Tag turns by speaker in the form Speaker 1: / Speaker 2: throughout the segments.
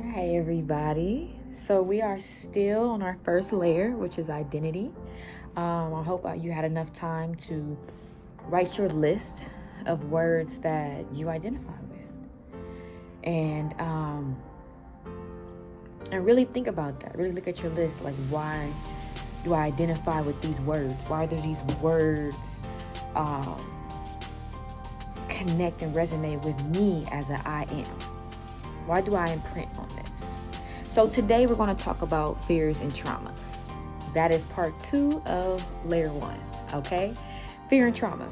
Speaker 1: Hi, everybody. So, we are still on our first layer, which is identity. I hope you had enough time to write your list of words that you identify with, and really think about that. Really look at your list. Like, why do I identify with these words? Why do these words um, connect and resonate with me as an I am? Why do I imprint on this? So today we're going to talk about fears and traumas. That is part 2 of layer 1, okay? Fear and trauma.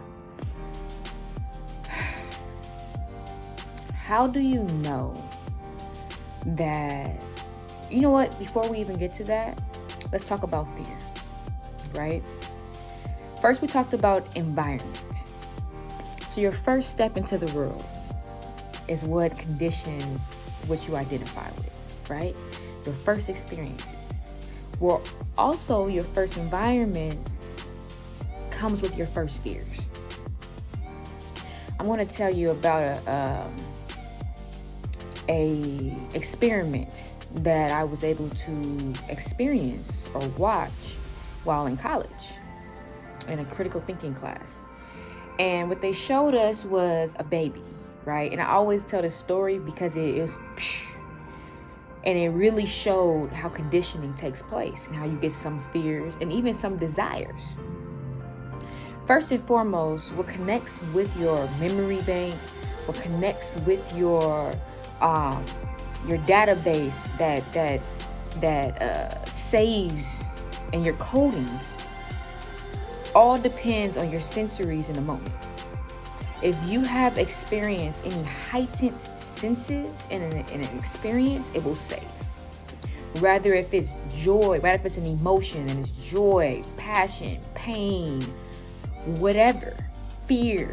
Speaker 1: How do you know that, you know what, before we even get to that, let's talk about fear, right? First, we talked about environment. So your first step into the world is what conditions what you identify with, right? Your first experiences. Well, also your first environment comes with your first fears. I'm going to tell you about a experiment that I was able to experience or watch while in college in a critical thinking class. And what they showed us was a baby, right? And I always tell this story because it really showed how conditioning takes place and how you get some fears and even some desires. First and foremost, what connects with your memory bank, what connects with your database that saves and your coding, all depends on your sensories in the moment. If you have experienced any heightened senses in an experience, it will save. Rather if it's joy, rather if it's an emotion and it's joy, passion, pain, whatever, fear,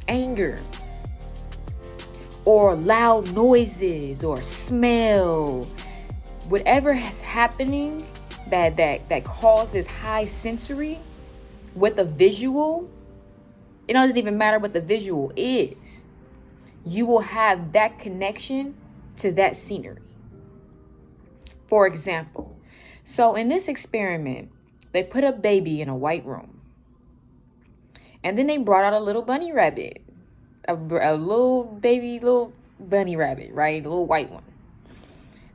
Speaker 1: anger, or loud noises or smell, whatever is happening that causes high sensory with a visual, it doesn't even matter what the visual is. You will have that connection to that scenery. For example, so in this experiment, they put a baby in a white room. And then they brought out a little bunny rabbit. A little bunny rabbit, right? A little white one.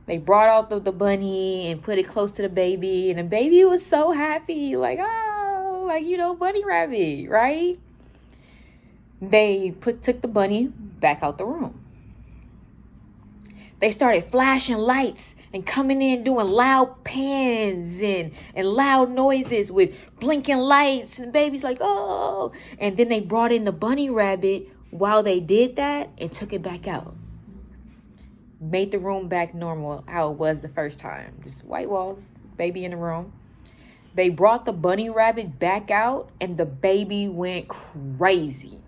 Speaker 1: They brought out the bunny and put it close to the baby. And the baby was so happy. Like, bunny rabbit, right? They took the bunny back out the room. They started flashing lights and coming in doing loud pans and loud noises with blinking lights. And the baby's like, oh. And then they brought in the bunny rabbit while they did that and took it back out. Made the room back normal how it was the first time. Just white walls, baby in the room. They brought the bunny rabbit back out and the baby went crazy.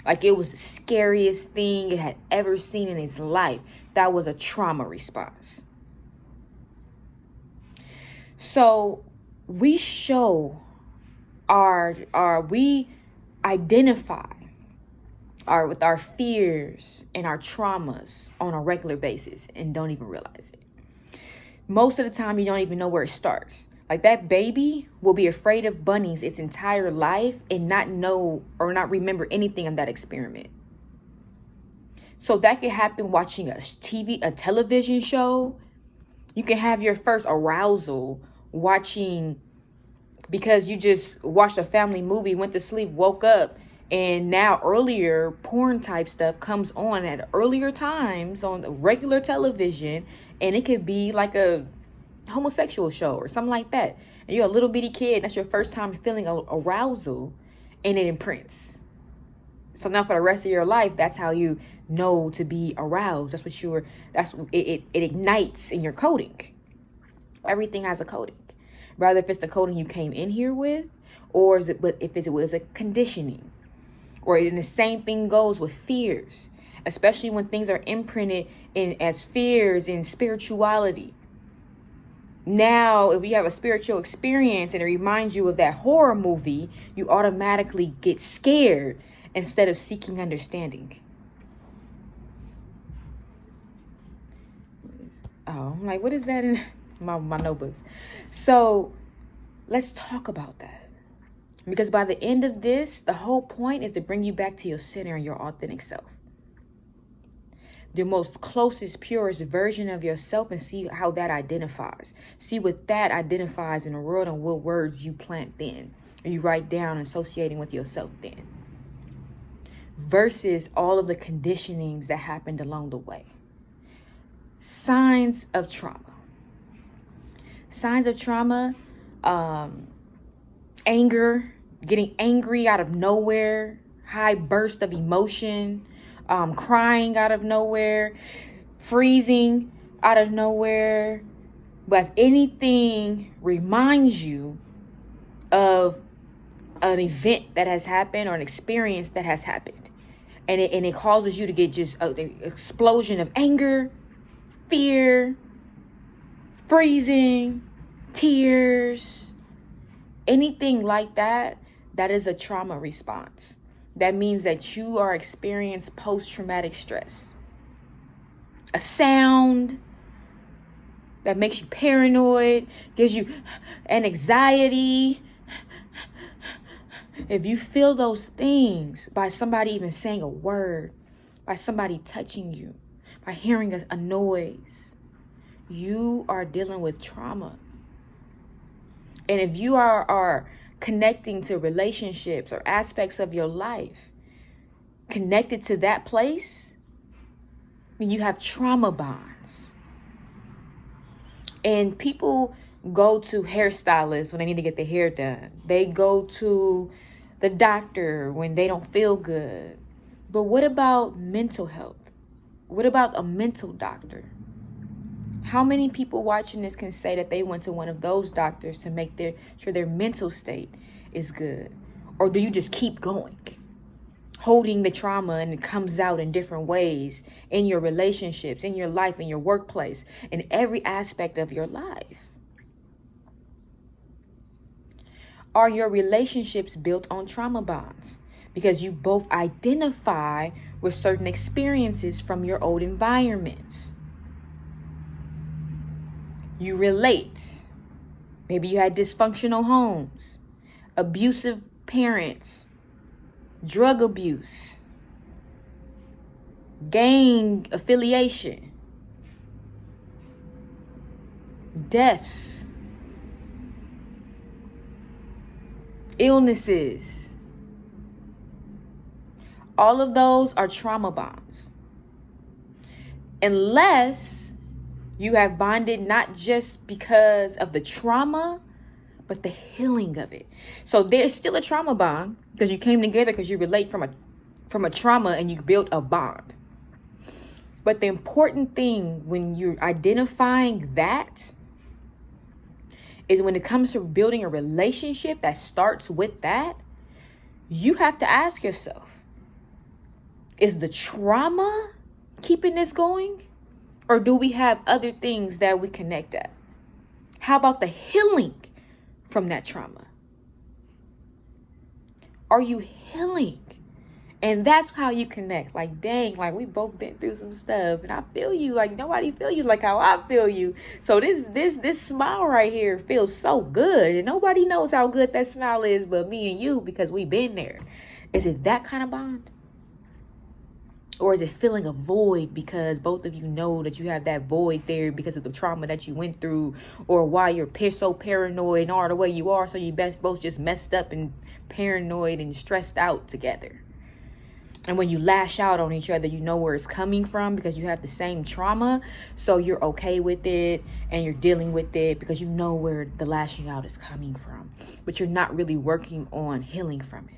Speaker 1: Like it was the scariest thing it had ever seen in its life. That was a trauma response. So we show we identify with our fears and our traumas on a regular basis and don't even realize it. Most of the time, you don't even know where it starts. Like that baby will be afraid of bunnies its entire life and not know or not remember anything of that experiment. So that could happen watching a television show. You can have your first arousal watching because you just watched a family movie, went to sleep, woke up, and now earlier porn type stuff comes on at earlier times on the regular television, and it could be like a homosexual show or something like that. And you're a little bitty kid, that's your first time feeling arousal, and it imprints. So now for the rest of your life, that's how you know to be aroused. It ignites in your coding. Everything has a coding. Rather if it's the coding you came in here with, or if it was a conditioning. Or the same thing goes with fears, especially when things are imprinted in as fears in spirituality. Now, if you have a spiritual experience and it reminds you of that horror movie, you automatically get scared instead of seeking understanding. Oh, I'm like, what is that in my notebooks? So let's talk about that. Because by the end of this, the whole point is to bring you back to your center and your authentic self. The most closest, purest version of yourself, and see how that identifies. See what that identifies in the world and what words you plant then, or you write down associating with yourself then. Versus all of the conditionings that happened along the way. Signs of trauma. Signs of trauma, anger, getting angry out of nowhere, high burst of emotion, crying out of nowhere, freezing out of nowhere. But if anything reminds you of an event that has happened or an experience that has happened, and it causes you to get just an explosion of anger, fear, freezing, tears, anything like that, that is a trauma response. That means that you are experiencing post-traumatic stress. A sound that makes you paranoid, gives you an anxiety. If you feel those things by somebody even saying a word, by somebody touching you, by hearing a noise, you are dealing with trauma. And if you are connecting to relationships or aspects of your life connected to that place, when you have trauma bonds. And people go to hairstylists when they need to get their hair done. They go to the doctor when they don't feel good. But what about mental health? What about a mental doctor? How many people watching this can say that they went to one of those doctors to make sure their mental state is good? Or do you just keep going, holding the trauma, and it comes out in different ways in your relationships, in your life, in your workplace, in every aspect of your life? Are your relationships built on trauma bonds? Because you both identify with certain experiences from your old environments. You relate. Maybe you had dysfunctional homes, abusive parents, drug abuse, gang affiliation, deaths, illnesses. All of those are trauma bonds. Unless you have bonded not just because of the trauma, but the healing of it. So there's still a trauma bond because you came together because you relate from a trauma and you built a bond. But the important thing when you're identifying that is when it comes to building a relationship that starts with that, you have to ask yourself, is the trauma keeping this going? Or do we have other things that we connect at? How about the healing from that trauma? Are you healing? And that's how you connect. Like, dang, like we both been through some stuff and I feel you. Like nobody feel you like how I feel you. So this smile right here feels so good. And nobody knows how good that smile is but me and you because we've been there. Is it that kind of bond? Or is it filling a void because both of you know that you have that void there because of the trauma that you went through, or why you're so paranoid and all the way you are, so you both just messed up and paranoid and stressed out together. And when you lash out on each other, you know where it's coming from because you have the same trauma, so you're okay with it and you're dealing with it because you know where the lashing out is coming from, but you're not really working on healing from it.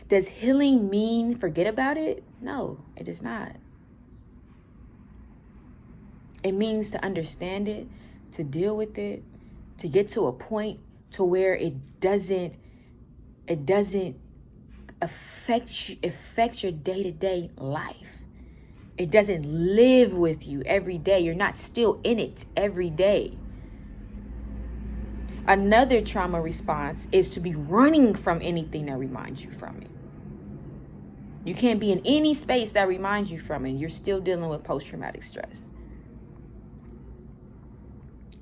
Speaker 1: Does healing mean forget about it? No, it does not. It means to understand it, to deal with it, to get to a point to where it doesn't affect your day-to-day life. It doesn't live with you every day. You're not still in it every day. Another trauma response is to be running from anything that reminds you from it. You can't be in any space that reminds you from it. You're still dealing with post-traumatic stress.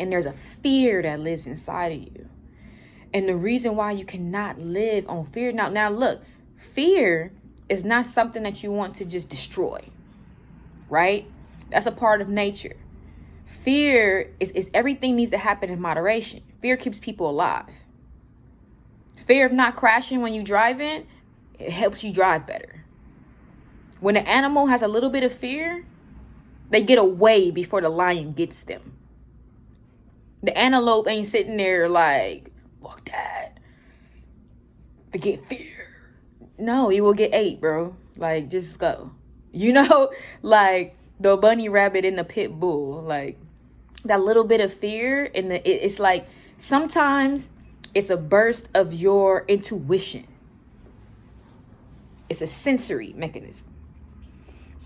Speaker 1: And there's a fear that lives inside of you. And the reason why you cannot live on fear. Now look, fear is not something that you want to just destroy, right? That's a part of nature. Fear is everything needs to happen in moderation. Fear keeps people alive. Fear of not crashing when you drive in, it helps you drive better. When an animal has a little bit of fear, they get away before the lion gets them. The antelope ain't sitting there like, fuck that, forget fear. No, you will get ate, bro. Like, just go. You know, like the bunny rabbit and the pit bull. Like, that little bit of fear, and it's like, sometimes it's a burst of your intuition. It's a sensory mechanism.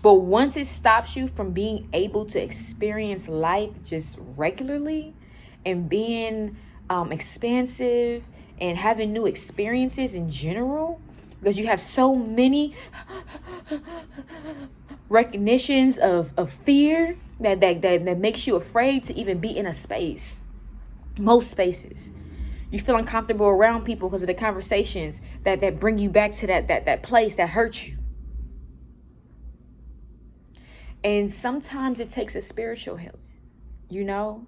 Speaker 1: But once it stops you from being able to experience life just regularly and being expansive and having new experiences in general, because you have so many recognitions of fear that makes you afraid to even be in a space. Most spaces. You feel uncomfortable around people because of the conversations that bring you back to that place that hurt you. And sometimes it takes a spiritual healing, you know?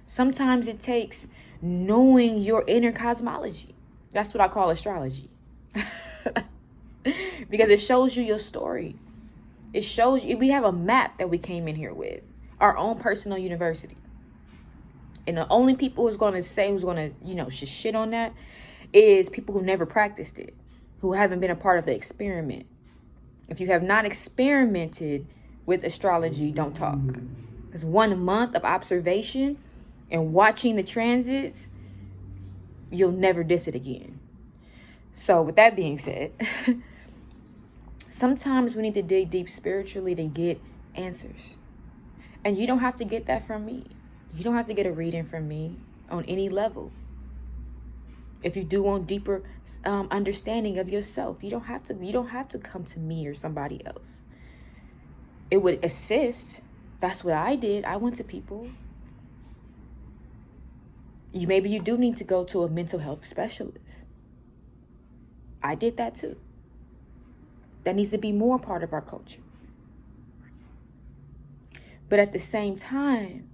Speaker 1: Sometimes it takes knowing your inner cosmology. That's what I call astrology. Because it shows you your story. It shows you, we have a map that we came in here with. Our own personal university. And the only people who's going to shit on that is people who never practiced it. Who haven't been a part of the experiment. If you have not experimented with astrology, don't talk. Because 1 month of observation and watching the transits, you'll never diss it again. So with that being said, sometimes we need to dig deep spiritually to get answers. And you don't have to get that from me. You don't have to get a reading from me on any level. If you do want deeper understanding of yourself, you don't have to come to me or somebody else. It would assist. That's what I did. I went to people. Maybe you do need to go to a mental health specialist. I did that too. That needs to be more part of our culture. But at the same time,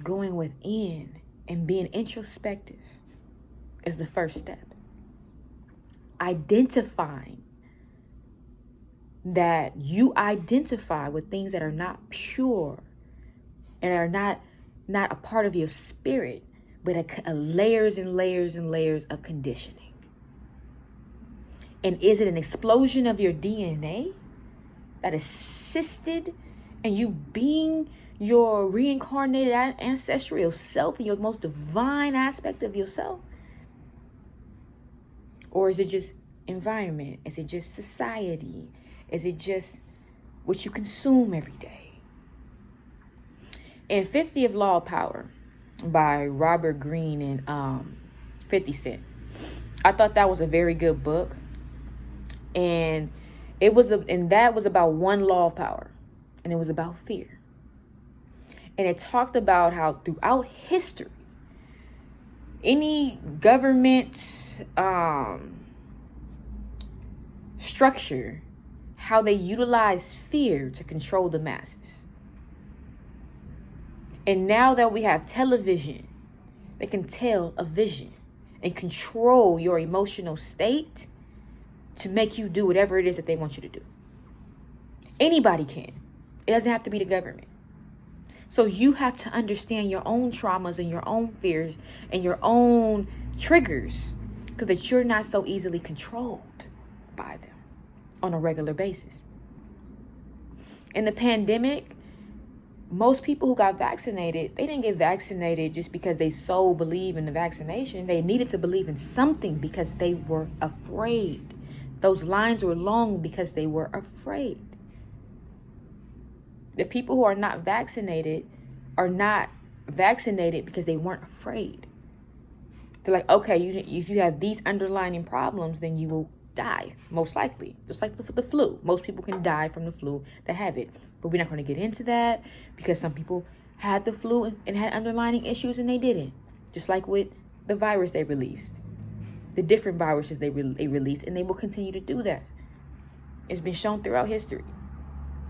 Speaker 1: going within and being introspective is the first step. Identifying that you identify with things that are not pure and are not a part of your spirit, but a layers and layers and layers of conditioning. And is it an explosion of your DNA that assisted in you being your reincarnated ancestral self and your most divine aspect of yourself? Or is it just environment? Is it just society? Is it just what you consume every day? In 50th Law of Power by Robert Greene and 50 Cent, I thought that was a very good book. And that was about one law of power, and it was about fear. And it talked about how throughout history, any government structure, how they utilize fear to control the masses. And now that we have television, they can tell a vision and control your emotional state to make you do whatever it is that they want you to do. Anybody can. It doesn't have to be the government. So you have to understand your own traumas and your own fears and your own triggers, so that you're not so easily controlled by them on a regular basis. In the pandemic, most people who got vaccinated, they didn't get vaccinated just because they so believe in the vaccination. They needed to believe in something because they were afraid. Those lines were long because they were afraid. The people who are not vaccinated because they weren't afraid. They're like, okay, if you have these underlying problems, then you will die, most likely. Just like the flu. Most people can die from the flu that have it. But we're not going to get into that because some people had the flu and had underlying issues, and they didn't. Just like with the virus they released, the different viruses they released, and they will continue to do that. It's been shown throughout history.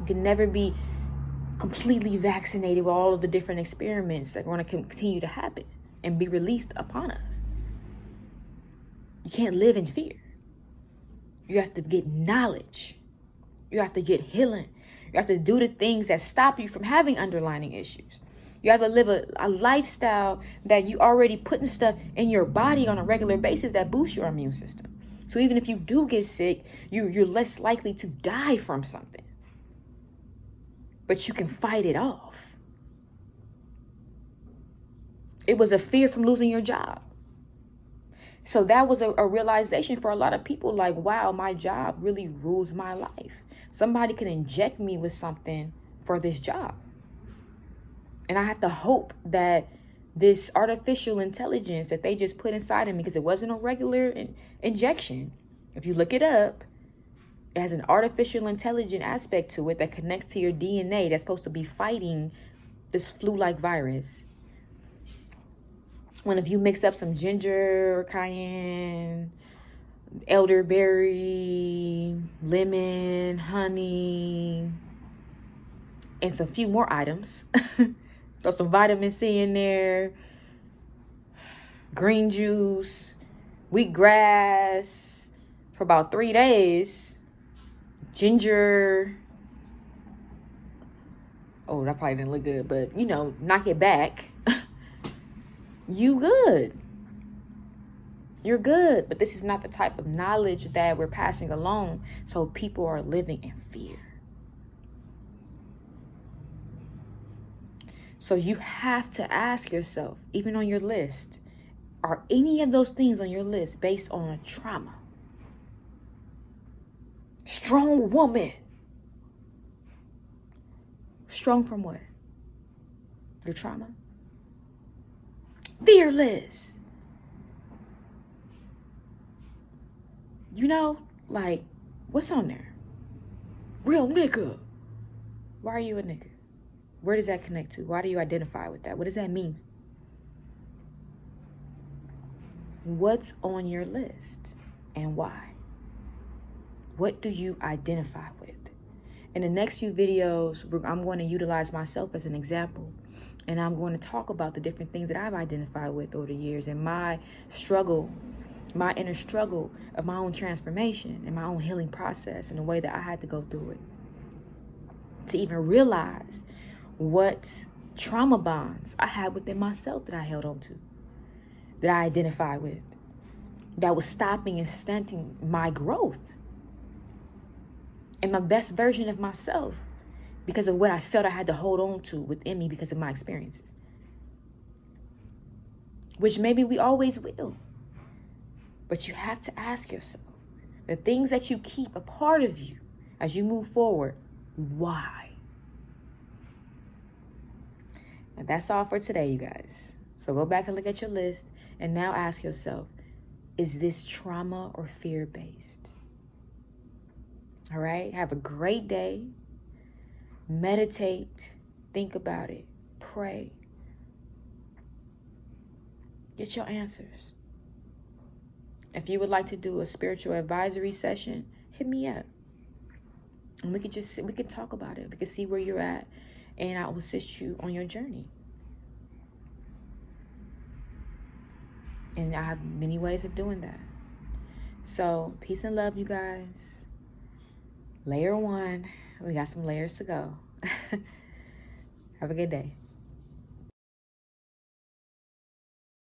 Speaker 1: You can never be completely vaccinated with all of the different experiments that are going to continue to happen and be released upon us. You can't live in fear. You have to get knowledge. You have to get healing. You have to do the things that stop you from having underlying issues. You have to live a lifestyle that you already putting stuff in your body on a regular basis that boosts your immune system. So even if you do get sick, you're less likely to die from something. But you can fight it off. It was a fear from losing your job. So that was a realization for a lot of people, like, wow, my job really rules my life. Somebody can inject me with something for this job. And I have to hope that this artificial intelligence that they just put inside of me, because it wasn't a regular injection. If you look it up, it has an artificial intelligent aspect to it that connects to your DNA that's supposed to be fighting this flu-like virus. When if you mix up some ginger, cayenne, elderberry, lemon, honey, and some few more items. Throw some vitamin C in there, green juice, wheatgrass for about 3 days, ginger. Oh, that probably didn't look good, but knock it back. You good. You're good. But this is not the type of knowledge that we're passing along. So people are living in fear. So you have to ask yourself, even on your list, are any of those things on your list based on a trauma? Strong woman. Strong from what? Your trauma? Fearless. Like, what's on there? Real nigga. Why are you a nigga? Where does that connect to? Why do you identify with that? What does that mean? What's on your list and why? What do you identify with? In the next few videos, I'm going to utilize myself as an example. And I'm going to talk about the different things that I've identified with over the years and my struggle, my inner struggle of my own transformation and my own healing process and the way that I had to go through it. To even realize what trauma bonds I had within myself that I held on to, that I identified with, that was stopping and stunting my growth and my best version of myself because of what I felt I had to hold on to within me because of my experiences. Which maybe we always will. But you have to ask yourself, the things that you keep a part of you as you move forward, why? And that's all for today, you guys. So go back and look at your list and now ask yourself, is this trauma or fear-based? All right, have a great day. Meditate, think about it, pray. Get your answers. If you would like to do a spiritual advisory session, hit me up. And we could talk about it. We could see where you're at, and I will assist you on your journey. And I have many ways of doing that. So, peace and love, you guys. Layer 1. We got some layers to go. Have a good day.